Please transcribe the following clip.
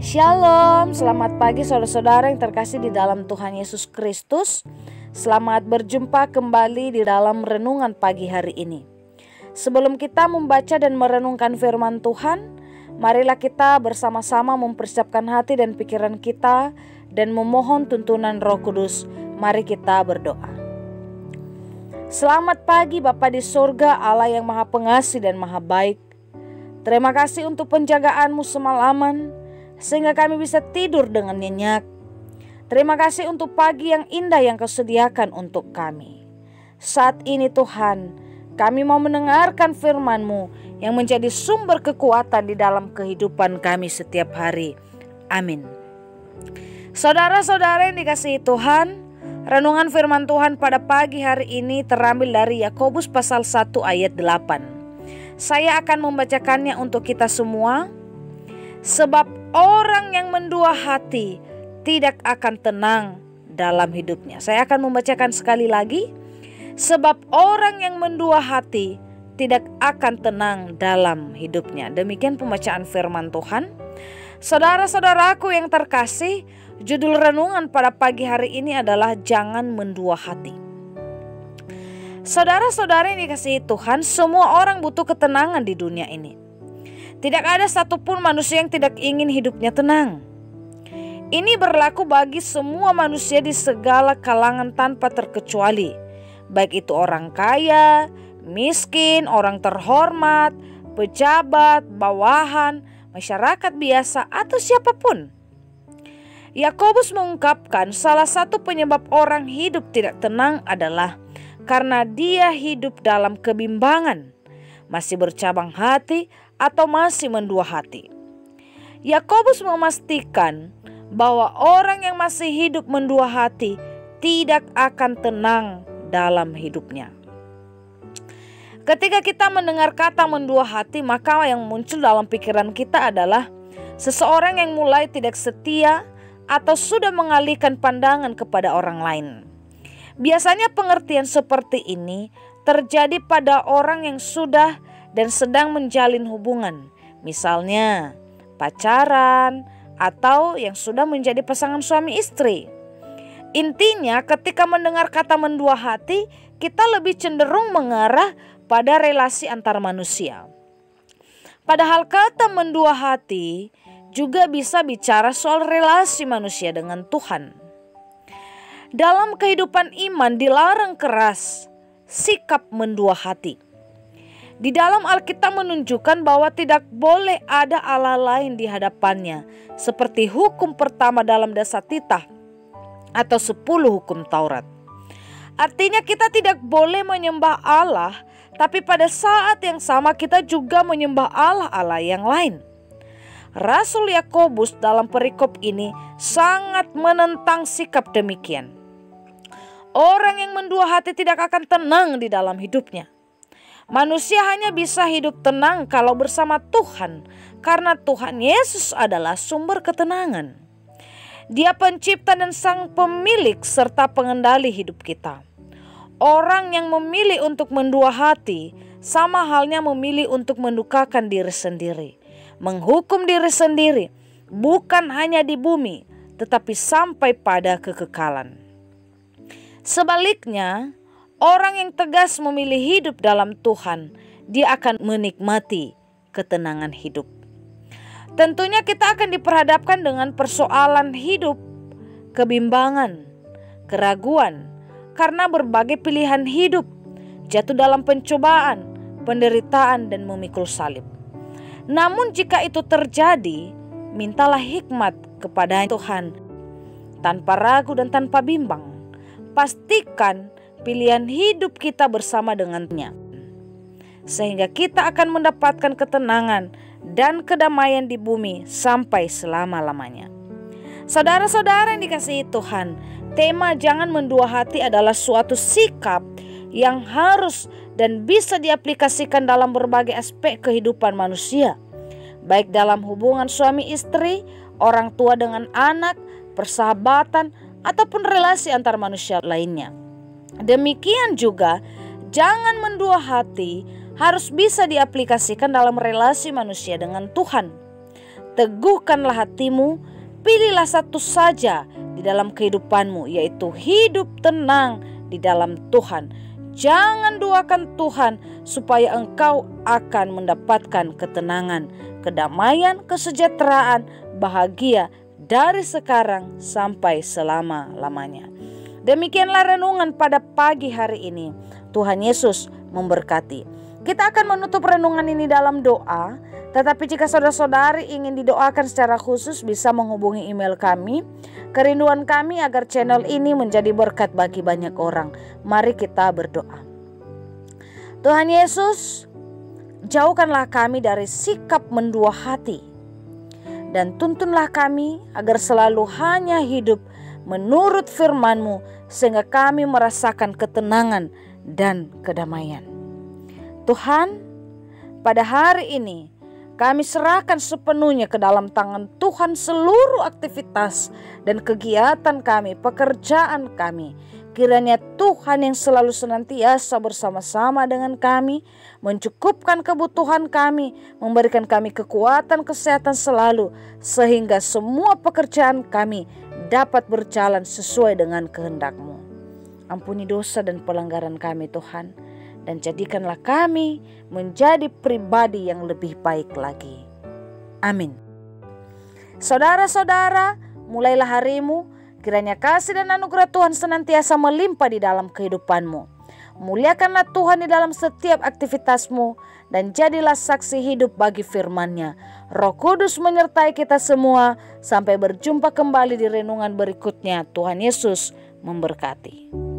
Shalom, selamat pagi saudara-saudara yang terkasih di dalam Tuhan Yesus Kristus. Selamat berjumpa kembali di dalam renungan pagi hari ini. Sebelum kita membaca dan merenungkan firman Tuhan, marilah kita bersama-sama mempersiapkan hati dan pikiran kita dan memohon tuntunan Roh Kudus. Mari kita berdoa. Selamat pagi Bapa di surga, Allah yang Maha Pengasih dan Maha Baik. Terima kasih untuk penjagaan-Mu semalaman, sehingga kami bisa tidur dengan nyenyak. Terima kasih untuk pagi yang indah yang Kau sediakan untuk kami. Saat ini Tuhan, kami mau mendengarkan firman-Mu yang menjadi sumber kekuatan di dalam kehidupan kami setiap hari. Amin. Saudara-saudara yang dikasihi Tuhan, renungan firman Tuhan pada pagi hari ini terambil dari Yakobus pasal 1 ayat 8. Saya akan membacakannya untuk kita semua. Sebab orang yang mendua hati tidak akan tenang dalam hidupnya. Saya akan membacakan sekali lagi. Sebab orang yang mendua hati tidak akan tenang dalam hidupnya. Demikian pembacaan firman Tuhan. Saudara-saudaraku yang terkasih, judul renungan pada pagi hari ini adalah jangan mendua hati. Saudara-saudara yang dikasihi Tuhan, semua orang butuh ketenangan di dunia ini. Tidak ada satupun manusia yang tidak ingin hidupnya tenang. Ini berlaku bagi semua manusia di segala kalangan tanpa terkecuali. Baik itu orang kaya, miskin, orang terhormat, pejabat, bawahan, masyarakat biasa atau siapapun. Yakobus mengungkapkan salah satu penyebab orang hidup tidak tenang adalah karena dia hidup dalam kebimbangan, masih bercabang hati, atau masih mendua hati. Yakobus memastikan bahwa orang yang masih hidup mendua hati tidak akan tenang dalam hidupnya. Ketika kita mendengar kata mendua hati, maka yang muncul dalam pikiran kita adalah seseorang yang mulai tidak setia atau sudah mengalihkan pandangan kepada orang lain. Biasanya pengertian seperti ini terjadi pada orang yang sudah dan sedang menjalin hubungan, misalnya pacaran atau yang sudah menjadi pasangan suami istri. Intinya ketika mendengar kata mendua hati, kita lebih cenderung mengarah pada relasi antar manusia. Padahal kata mendua hati juga bisa bicara soal relasi manusia dengan Tuhan. Dalam kehidupan iman dilarang keras sikap mendua hati. Di dalam Alkitab menunjukkan bahwa tidak boleh ada Allah lain di hadapannya, seperti hukum pertama dalam dasar titah atau 10 hukum Taurat. Artinya kita tidak boleh menyembah Allah, tapi pada saat yang sama kita juga menyembah Allah yang lain. Rasul Yakobus dalam perikop ini sangat menentang sikap demikian. Orang yang mendua hati tidak akan tenang di dalam hidupnya. Manusia hanya bisa hidup tenang kalau bersama Tuhan, karena Tuhan Yesus adalah sumber ketenangan. Dia pencipta dan sang pemilik serta pengendali hidup kita. Orang yang memilih untuk mendua hati sama halnya memilih untuk mendukakan diri sendiri, menghukum diri sendiri, bukan hanya di bumi, tetapi sampai pada kekekalan. Sebaliknya, orang yang tegas memilih hidup dalam Tuhan, dia akan menikmati ketenangan hidup. Tentunya kita akan diperhadapkan dengan persoalan hidup, kebimbangan, keraguan, karena berbagai pilihan hidup, jatuh dalam pencobaan, penderitaan, dan memikul salib. Namun jika itu terjadi, mintalah hikmat kepada Tuhan, tanpa ragu dan tanpa bimbang. Pastikan pilihan hidup kita bersama dengannya, sehingga kita akan mendapatkan ketenangan dan kedamaian di bumi sampai selama-lamanya. Saudara-saudara yang dikasihi Tuhan, tema jangan mendua hati adalah suatu sikap yang harus dan bisa diaplikasikan dalam berbagai aspek kehidupan manusia, baik dalam hubungan suami istri, orang tua dengan anak, persahabatan, ataupun relasi antar manusia lainnya. Demikian juga, jangan mendua hati harus bisa diaplikasikan dalam relasi manusia dengan Tuhan. teguhkanlah hatimu, pilihlah satu saja di dalam kehidupanmu, yaitu hidup tenang di dalam Tuhan. Jangan duakan Tuhan supaya engkau akan mendapatkan ketenangan, kedamaian, kesejahteraan, bahagia dari sekarang sampai selama-lamanya. Demikianlah renungan pada pagi hari ini. Tuhan Yesus memberkati. Kita akan menutup renungan ini dalam doa. Tetapi jika saudara-saudari ingin didoakan secara khusus, bisa menghubungi email kami. Kerinduan kami agar channel ini menjadi berkat bagi banyak orang. Mari kita berdoa. Tuhan Yesus, jauhkanlah kami dari sikap mendua hati. Dan tuntunlah kami agar selalu hanya hidup menurut firman-Mu, sehingga kami merasakan ketenangan dan kedamaian. Tuhan, pada hari ini kami serahkan sepenuhnya ke dalam tangan Tuhan seluruh aktivitas dan kegiatan kami, pekerjaan kami. Kiranya Tuhan yang selalu senantiasa bersama-sama dengan kami, mencukupkan kebutuhan kami, memberikan kami kekuatan kesehatan selalu, sehingga semua pekerjaan kami dapat berjalan sesuai dengan kehendak-Mu. Ampuni dosa dan pelanggaran kami Tuhan, dan jadikanlah kami menjadi pribadi yang lebih baik lagi. Amin. Saudara-saudara, mulailah harimu, kiranya kasih dan anugerah Tuhan senantiasa melimpah di dalam kehidupanmu. Muliakanlah Tuhan di dalam setiap aktivitasmu, dan jadilah saksi hidup bagi firman-Nya. Roh Kudus menyertai kita semua. Sampai berjumpa kembali di renungan berikutnya. Tuhan Yesus memberkati.